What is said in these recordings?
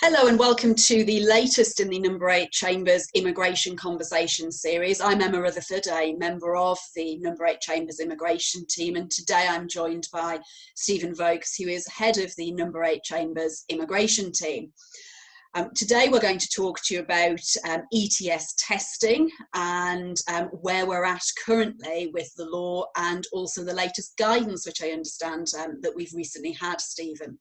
Hello and welcome to the latest in the Number 8 Chambers Immigration Conversation series. I'm Emma Rutherford, a member of the Number 8 Chambers Immigration team, and today I'm joined by Stephen Vokes, who is head of the Number 8 Chambers Immigration team. Today we're going to talk to you about ETS testing and where we're at currently with the law, and also the latest guidance, which I understand that we've recently had, Stephen.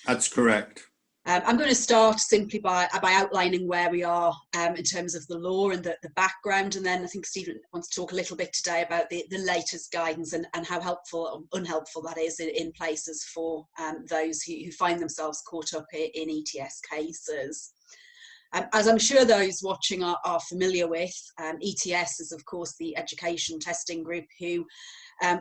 That's correct. I'm going to start simply by outlining where we are in terms of the law and the background, and then I think Stephen wants to talk a little bit today about the latest guidance and how helpful or unhelpful that is in places for those who find themselves caught up in ETS cases. As I'm sure those watching are familiar with, ETS is of course the education testing group who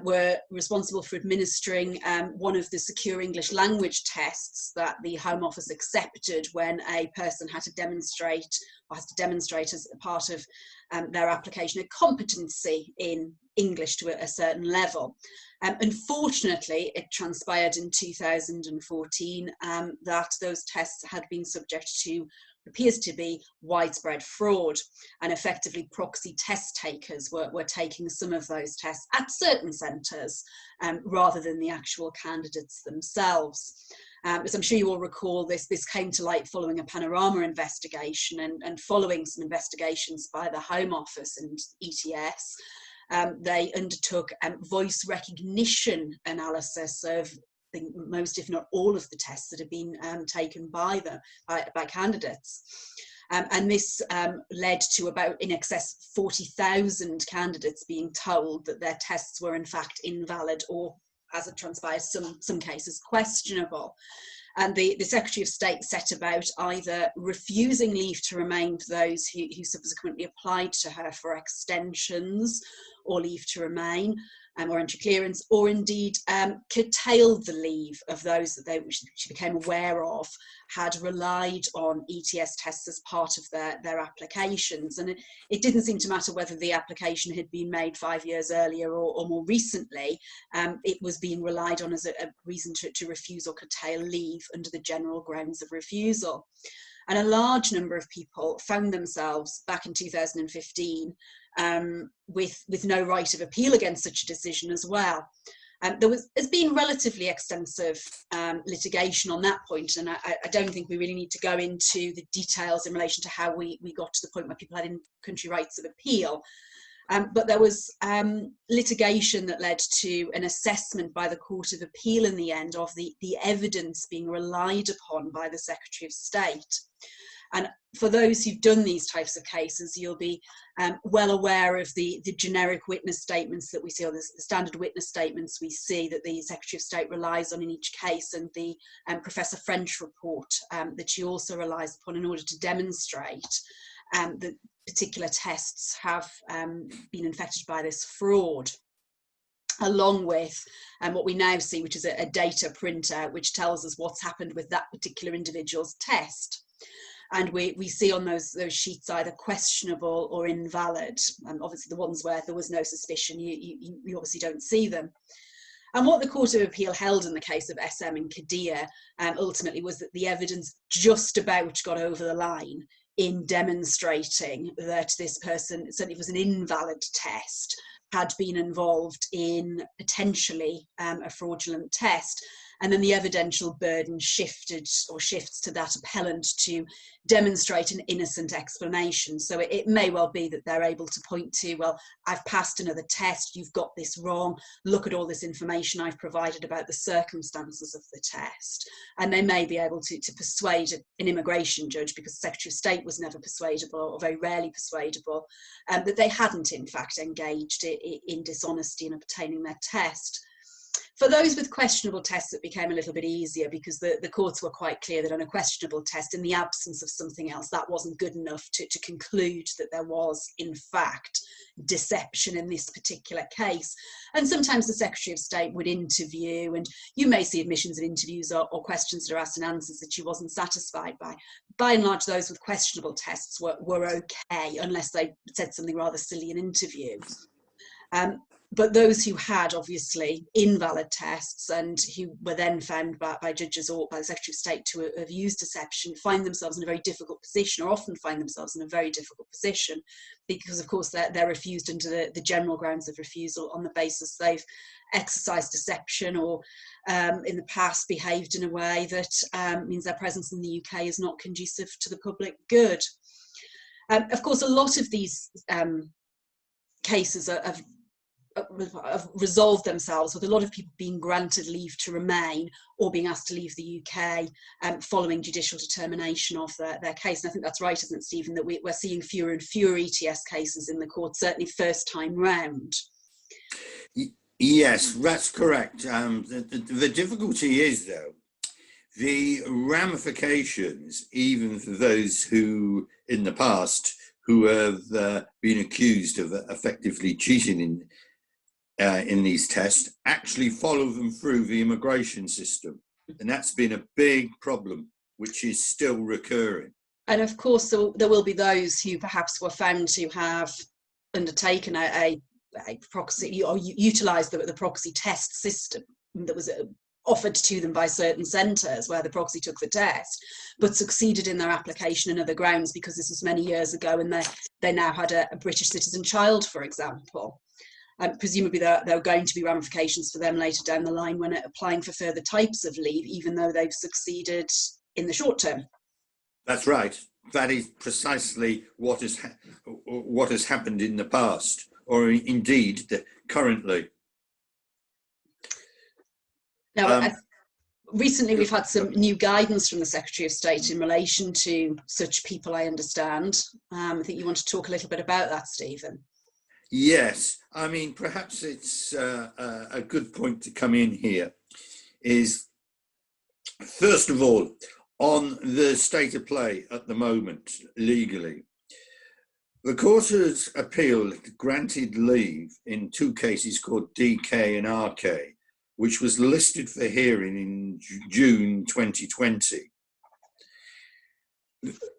were responsible for administering one of the secure English language tests that the Home Office accepted when a person had to demonstrate, or has to demonstrate as a part of their application, a competency in English to a certain level. Unfortunately, it transpired in 2014 that those tests had been subject to appears to be widespread fraud, and effectively proxy test takers were taking some of those tests at certain centres rather than the actual candidates themselves. As I'm sure you all recall, this came to light following a Panorama investigation and following some investigations by the Home Office and ETS. They undertook voice recognition analysis of I think most, if not all, of the tests that have been taken by candidates. And this led to about in excess of 40,000 candidates being told that their tests were in fact invalid or, as it transpires, some cases questionable. And the Secretary of State set about either refusing leave to remain for those who subsequently applied to her for extensions or leave to remain, or entry clearance, or indeed curtailed the leave of those that she became aware of had relied on ETS tests as part of their applications. And it didn't seem to matter whether the application had been made 5 years earlier or more recently. It was being relied on as a reason to refuse or curtail leave under the general grounds of refusal. And a large number of people found themselves back in 2015 with no right of appeal against such a decision as well. There's been relatively extensive litigation on that point, and I don't think we really need to go into the details in relation to how we got to the point where people had in-country rights of appeal. But there was litigation that led to an assessment by the Court of Appeal in the end of the evidence being relied upon by the Secretary of State. And for those who've done these types of cases, you'll be well aware of the generic witness statements that we see, or the standard witness statements we see that the Secretary of State relies on in each case, and the Professor French report that she also relies upon in order to demonstrate that particular tests have been infected by this fraud, along with what we now see, which is a data printout which tells us what's happened with that particular individual's test. And we see on those sheets either questionable or invalid. Obviously the ones where there was no suspicion, you obviously don't see them. And what the Court of Appeal held in the case of SM and Kadir ultimately was that the evidence just about got over the line in demonstrating that this person, certainly it was an invalid test, had been involved in potentially a fraudulent test. And then the evidential burden shifts to that appellant to demonstrate an innocent explanation. So it may well be that they're able to point to, well, I've passed another test, you've got this wrong, look at all this information I've provided about the circumstances of the test. And they may be able to persuade an immigration judge, because the Secretary of State was never persuadable, or very rarely persuadable, that they hadn't in fact engaged in dishonesty in obtaining their test. For those with questionable tests, it became a little bit easier, because the courts were quite clear that on a questionable test, in the absence of something else, that wasn't good enough to conclude that there was, in fact, deception in this particular case. And sometimes the Secretary of State would interview, and you may see admissions of interviews or questions that are asked and answers that she wasn't satisfied by. By and large, those with questionable tests were okay, unless they said something rather silly in interview. But those who had obviously invalid tests and who were then found by judges or by the Secretary of State to have used deception find themselves in a very difficult position, or often find themselves in a very difficult position, because of course they're refused under the general grounds of refusal on the basis they've exercised deception or in the past behaved in a way that means their presence in the UK is not conducive to the public good. Of course, a lot of these cases have resolved themselves with a lot of people being granted leave to remain or being asked to leave the UK following judicial determination of their case. And I think that's right, isn't it, Stephen, that we're seeing fewer and fewer ETS cases in the court, certainly first time round. Yes, that's correct. The difficulty is, though, the ramifications, even for those who, in the past, who have been accused of effectively cheating in these tests, actually follow them through the immigration system. And that's been a big problem, which is still recurring. And of course, there will be those who perhaps were found to have undertaken a proxy or utilised the proxy test system that was offered to them by certain centres where the proxy took the test, but succeeded in their application on other grounds because this was many years ago and they now had a British citizen child, for example. Presumably there are going to be ramifications for them later down the line when applying for further types of leave, even though they've succeeded in the short term. That's right. That is precisely what has happened in the past, or indeed currently. Now, recently we've had some new guidance from the Secretary of State in relation to such people, I understand. I think you want to talk a little bit about that, Stephen. Yes, I mean, perhaps it's a good point to come in here is, first of all, on the state of play at the moment, legally. The Court has appealed granted leave in two cases called DK and RK, which was listed for hearing in June 2020.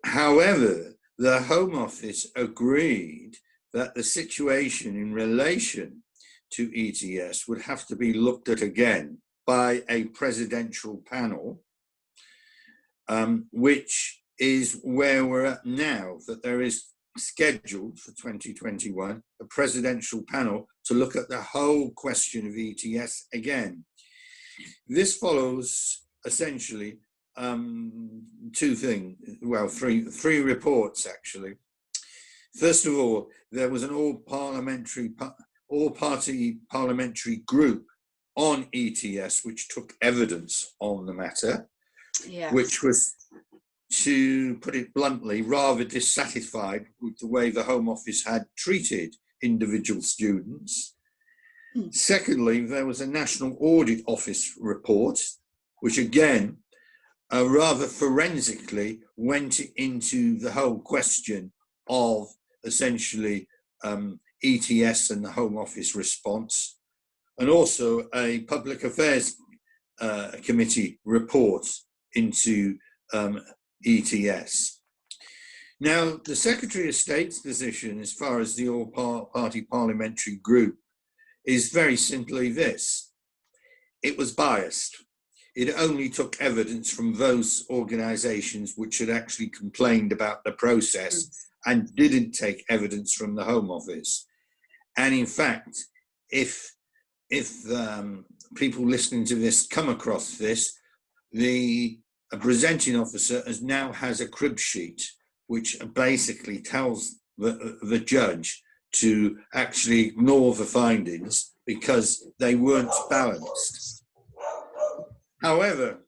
However, the Home Office agreed that the situation in relation to ETS would have to be looked at again by a presidential panel, which is where we're at now, that there is scheduled for 2021 a presidential panel to look at the whole question of ETS again. This follows essentially two things, well, three reports actually. First of all, there was an all-party parliamentary group on ETS which took evidence on the matter, yes, which was, to put it bluntly, rather dissatisfied with the way the Home Office had treated individual students. Secondly, there was a National Audit Office report, which again, rather forensically went into the whole question of essentially ETS and the Home Office response, and also a Public Affairs Committee report into ETS. Now, the Secretary of State's position as far as the all-party parliamentary group is very simply this: it was biased. It only took evidence from those organisations which had actually complained about the process and didn't take evidence from the Home Office. And in fact, if people listening to this come across this, the presenting officer now has a crib sheet which basically tells the judge to actually ignore the findings because they weren't balanced. However,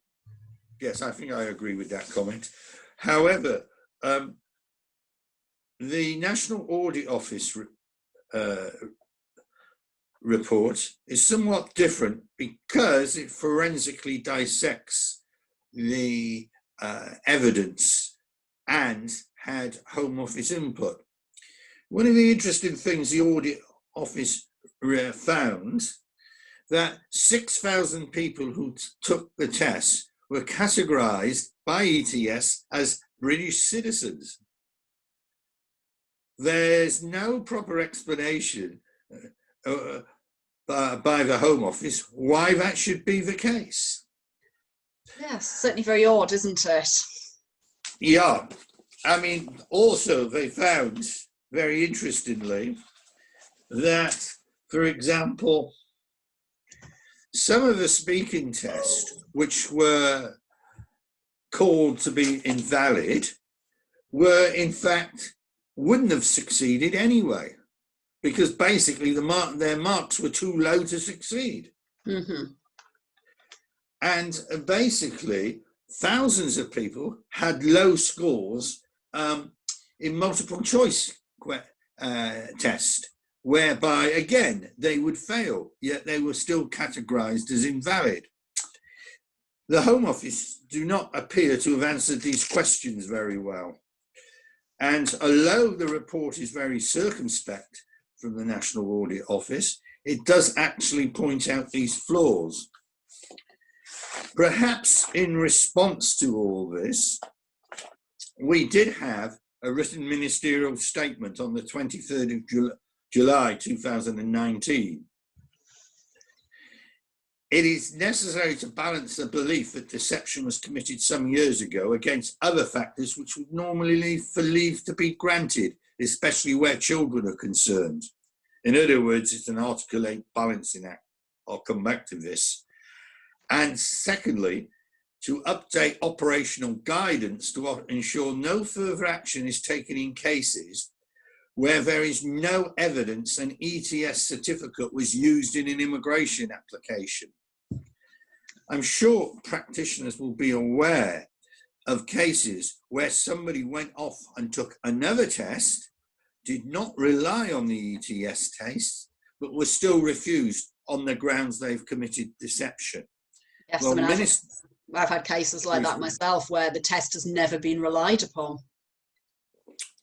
yes, I think I agree with that comment. However, the National Audit Office report is somewhat different because it forensically dissects the evidence and had Home Office input. One of the interesting things the Audit Office found, that 6,000 people who took the test were categorised by ETS as British citizens. There's no proper explanation by the Home Office why that should be the case. Yes, certainly very odd, isn't it? Yeah. I mean, also they found, very interestingly, that, for example, some of the speaking tests, which were called to be invalid, were in fact wouldn't have succeeded anyway, because basically their marks were too low to succeed. Mm-hmm. And basically, thousands of people had low scores in multiple choice test, whereby, again, they would fail, yet they were still categorized as invalid. The Home Office do not appear to have answered these questions very well. And although the report is very circumspect from the National Audit Office, it does actually point out these flaws. Perhaps in response to all this, we did have a written ministerial statement on the 23rd of July 2019. It is necessary to balance the belief that deception was committed some years ago against other factors which would normally leave for leave to be granted, especially where children are concerned. In other words, it's an Article 8 balancing act. I'll come back to this. And secondly, to update operational guidance to ensure no further action is taken in cases where there is no evidence an ETS certificate was used in an immigration application. I'm sure practitioners will be aware of cases where somebody went off and took another test, did not rely on the ETS test, but was still refused on the grounds they've committed deception. Yes, well, I mean, I've had cases like that myself where the test has never been relied upon.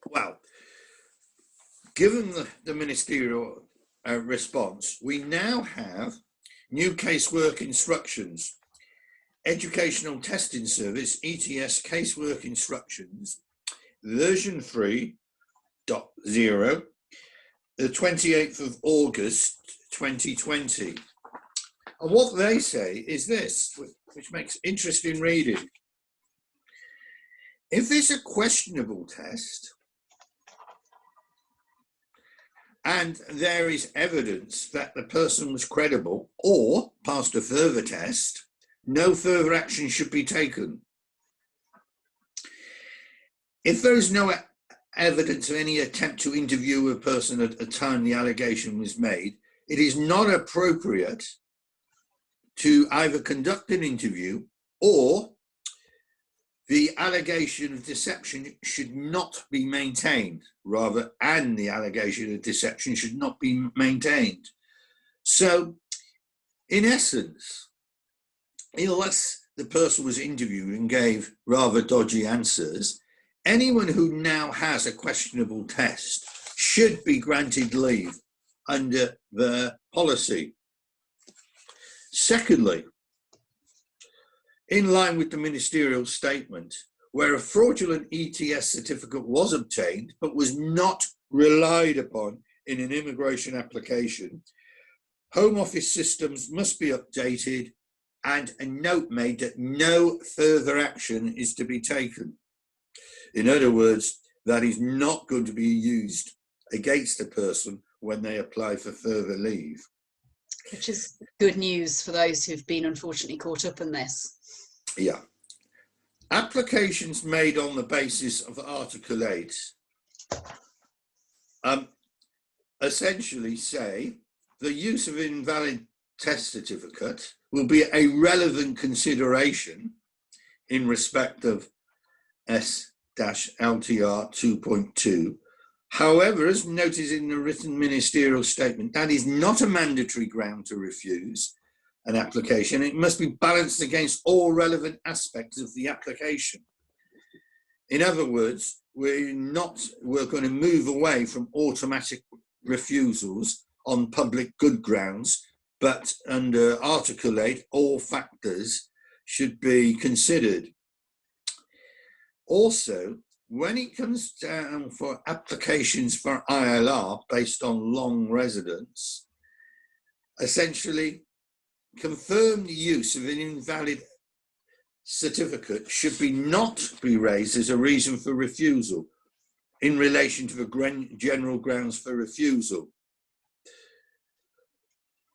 Well, given the ministerial response, we now have new casework instructions, Educational Testing Service, ETS casework instructions, version 3.0, the 28th of August 2020. And what they say is this, which makes interesting reading. If it's a questionable test and there is evidence that the person was credible or passed a further test, no further action should be taken. If there is no evidence of any attempt to interview a person at the time the allegation was made, it is not appropriate to either conduct an interview or the allegation of deception should not be maintained, and the allegation of deception should not be maintained. So, in essence, unless the person was interviewed and gave rather dodgy answers, anyone who now has a questionable test should be granted leave under the policy. Secondly, in line with the ministerial statement, where a fraudulent ETS certificate was obtained but was not relied upon in an immigration application, Home Office systems must be updated and a note made that no further action is to be taken. In other words, that is not going to be used against a person when they apply for further leave. Which is good news for those who've been unfortunately caught up in this. Yeah. Applications made on the basis of Article 8 essentially say the use of invalid test certificate will be a relevant consideration in respect of S-LTR 2.2. However, as noted in the written ministerial statement, that is not a mandatory ground to refuse an application. It must be balanced against all relevant aspects of the application. In other words, we're going to move away from automatic refusals on public good grounds, but under Article 8, all factors should be considered. Also, when it comes down for applications for ILR based on long residence, essentially confirmed use of an invalid certificate should not be raised as a reason for refusal in relation to the general grounds for refusal.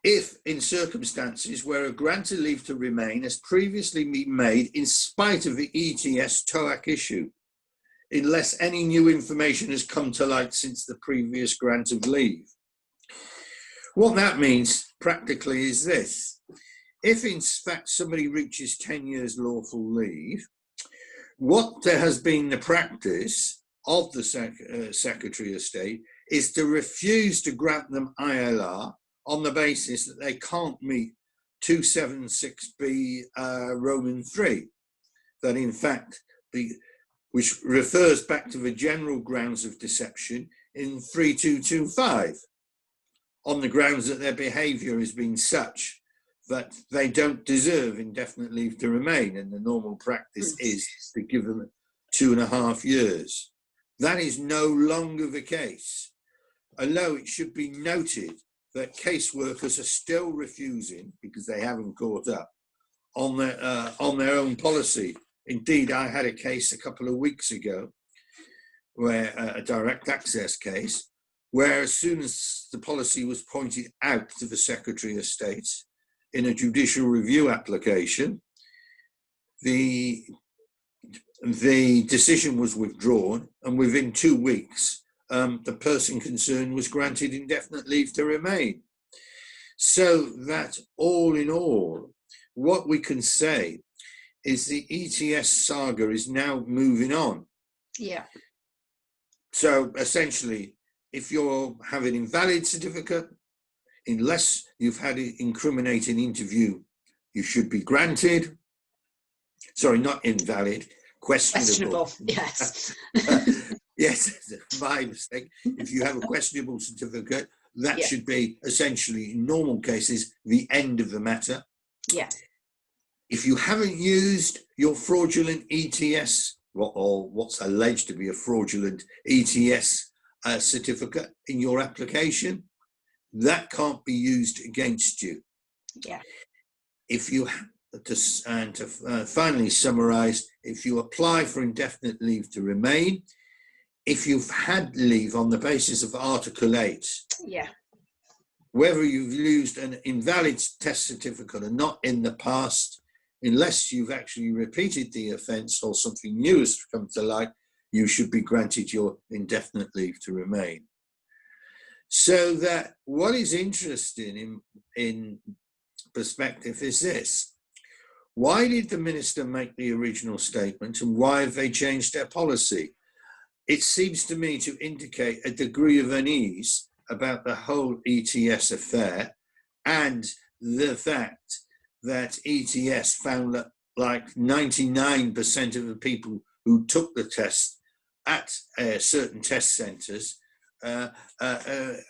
If in circumstances where a grant of leave to remain has previously been made in spite of the ETS TOAC issue, unless any new information has come to light since the previous grant of leave. What that means practically is this: if in fact somebody reaches 10 years lawful leave, what there has been the practice of the Secretary of State is to refuse to grant them ILR on the basis that they can't meet 276B Roman 3, that in fact, which refers back to the general grounds of deception in 3225, on the grounds that their behaviour has been such that they don't deserve indefinite leave to remain, and the normal practice is to give them 2.5 years. That is no longer the case, although it should be noted that caseworkers are still refusing, because they haven't caught up, on their own policy. Indeed, I had a case a couple of weeks ago, where a direct access case, where as soon as the policy was pointed out to the Secretary of State in a judicial review application, the decision was withdrawn, and within 2 weeks, the person concerned was granted indefinite leave to remain. So that all in all, what we can say is the ETS saga is now moving on. Yeah. So essentially, if you have an invalid certificate, unless you've had an incriminating interview, you should be granted. Sorry, not invalid, questionable. Yes. Yes, my mistake. If you have a questionable certificate, that should be essentially, in normal cases, the end of the matter. Yeah. If you haven't used your fraudulent ETS, or what's alleged to be a fraudulent ETS certificate in your application, that can't be used against you. Yeah. If you, finally summarise, if you apply for indefinite leave to remain, if you've had leave on the basis of Article 8, whether you've used an invalid test certificate or not in the past, unless you've actually repeated the offence or something new has come to light, you should be granted your indefinite leave to remain. So that what is interesting in perspective is this: why did the minister make the original statement, and why have they changed their policy? It seems to me to indicate a degree of unease about the whole ETS affair, and the fact that ETS found that like 99% of the people who took the test at certain test centres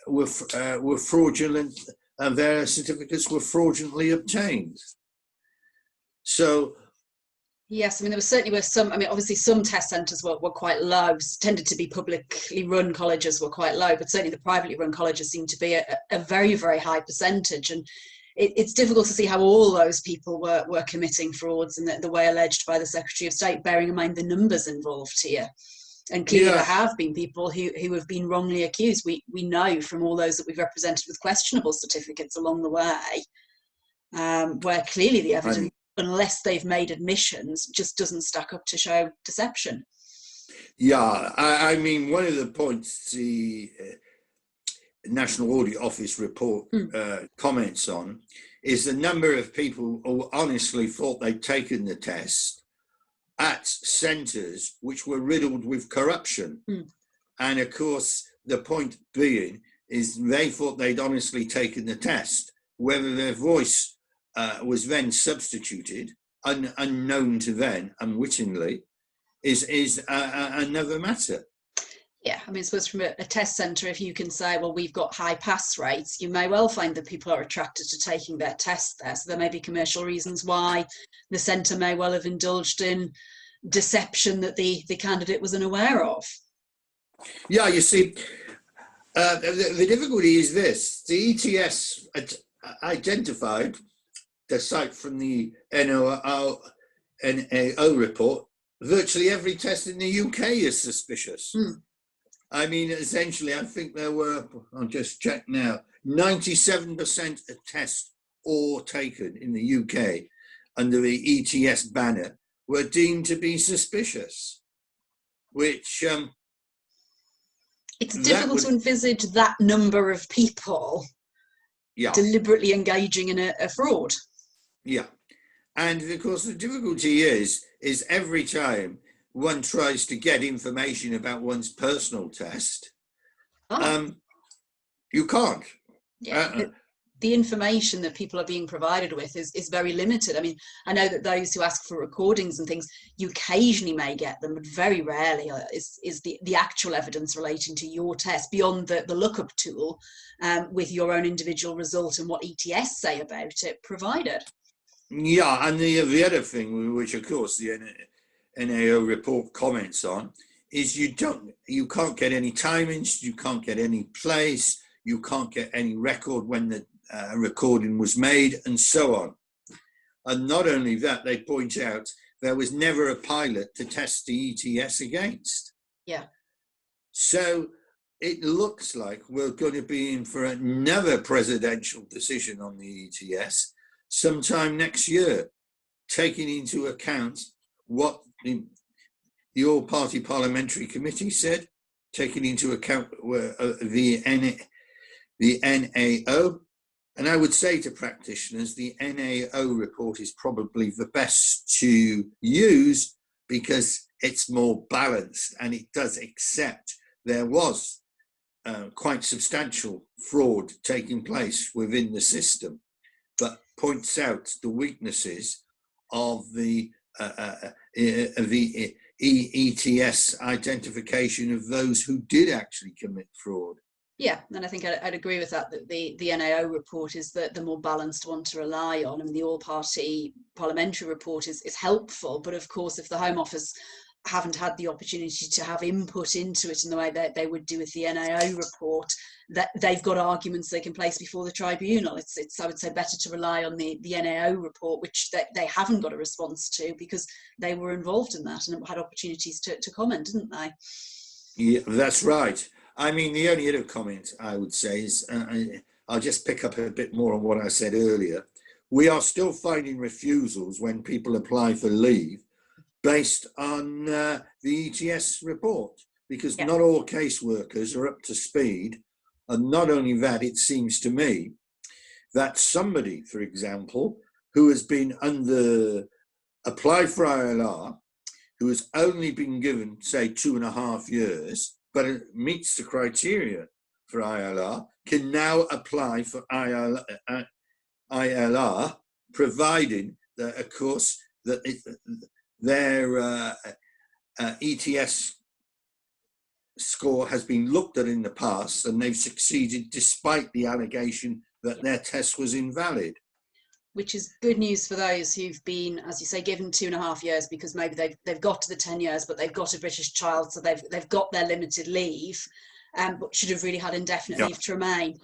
were fraudulent, and their certificates were fraudulently obtained. So, yes, I mean, there certainly were some, I mean, obviously some test centres were quite low, tended to be publicly run colleges were quite low, but certainly the privately run colleges seem to be a very, very high percentage. And it's difficult to see how all those people were committing frauds in the way alleged by the Secretary of State, bearing in mind the numbers involved here. And clearly there have been people who have been wrongly accused. We know from all those that we've represented with questionable certificates along the way, where clearly the evidence, unless they've made admissions, just doesn't stack up to show deception. Yeah, I mean, one of the points the National Audit Office report comments on is the number of people who honestly thought they'd taken the test at centres which were riddled with corruption. And of course, the point being is they thought they'd honestly taken the test. Whether their voice was then substituted, unknown to them, unwittingly, is another matter. Yeah, I mean, I suppose from a test centre, if you can say, well, we've got high pass rates, you may well find that people are attracted to taking their test there. So there may be commercial reasons why the centre may well have indulged in deception that the candidate was unaware of. Yeah, you see, the difficulty is this: the ETS identified the site from the NAO report. Virtually every test in the UK is suspicious. I mean, essentially, I think there were, I'll just check now, 97% of tests all taken in the UK under the ETS banner were deemed to be suspicious, which... it's difficult to envisage that number of people deliberately engaging in a fraud. Yeah. And of course, the difficulty is every time one tries to get information about one's personal test, you can't. Yeah. The information that people are being provided with is very limited. I mean, I know that those who ask for recordings and things, you occasionally may get them, but very rarely is the actual evidence relating to your test beyond the lookup tool with your own individual result and what ETS say about it provided. Yeah, and the other thing, which of course the NAO report comments on, is you can't get any timings, you can't get any place, you can't get any record when the recording was made, and so on. And not only that, they point out there was never a pilot to test the ETS against. Yeah. So it looks like we're going to be in for another presidential decision on the ETS sometime next year, taking into account what the All-Party Parliamentary Committee said, taking into account the NAO. And I would say to practitioners, the NAO report is probably the best to use because it's more balanced and it does accept there was quite substantial fraud taking place within the system, but points out the weaknesses of the ETS identification of those who did actually commit fraud. Yeah, and I think I'd agree with that the NAO report is the more balanced one to rely on. I mean, the all-party parliamentary report is helpful, but of course, if the Home Office haven't had the opportunity to have input into it in the way that they would do with the NAO report, that they've got arguments they can place before the tribunal. It's I would say better to rely on the NAO report, which they haven't got a response to because they were involved in that and had opportunities to comment, didn't they? Yeah, that's right. I mean, the only other comment I would say is, I'll just pick up a bit more on what I said earlier. We are still finding refusals when people apply for leave based on the ETS report, because not all caseworkers are up to speed. And not only that, it seems to me that somebody, for example, who has been applied for ILR, who has only been given, say, 2.5 years, but it meets the criteria for ILR, can now apply for ILR, providing that, of course, that their ETS score has been looked at in the past and they've succeeded despite the allegation that their test was invalid. Which is good news for those who've been, as you say, given 2.5 years because maybe they've got to the 10 years, but they've got a British child, so they've got their limited leave, but should have really had indefinite leave to remain.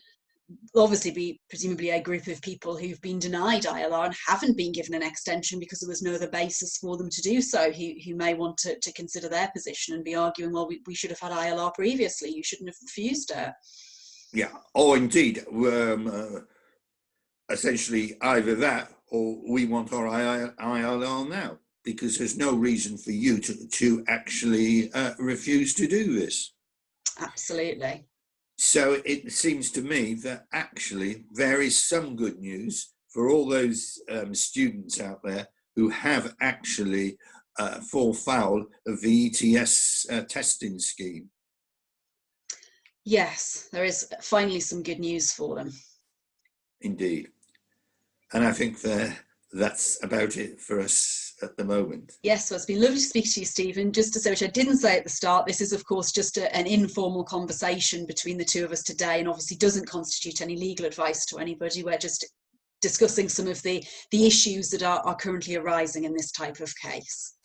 Obviously, be presumably a group of people who've been denied ILR and haven't been given an extension because there was no other basis for them to do so, who may want to consider their position and be arguing, well, we should have had ILR previously, you shouldn't have refused it. Yeah, or indeed, essentially either that or we want our ILR now, because there's no reason for you to actually refuse to do this. Absolutely. So it seems to me that actually there is some good news for all those students out there who have actually fall foul of the ETS testing scheme. Yes, there is finally some good news for them. Indeed. And I think that's about it for us at the moment. Yes, well, it's been lovely to speak to you, Stephen. Just to say, which I didn't say at the start, this is, of course, just an informal conversation between the two of us today, and obviously doesn't constitute any legal advice to anybody. We're just discussing some of the issues that are currently arising in this type of case.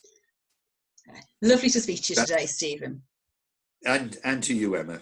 Lovely to speak to you today, Stephen. And to you, Emma.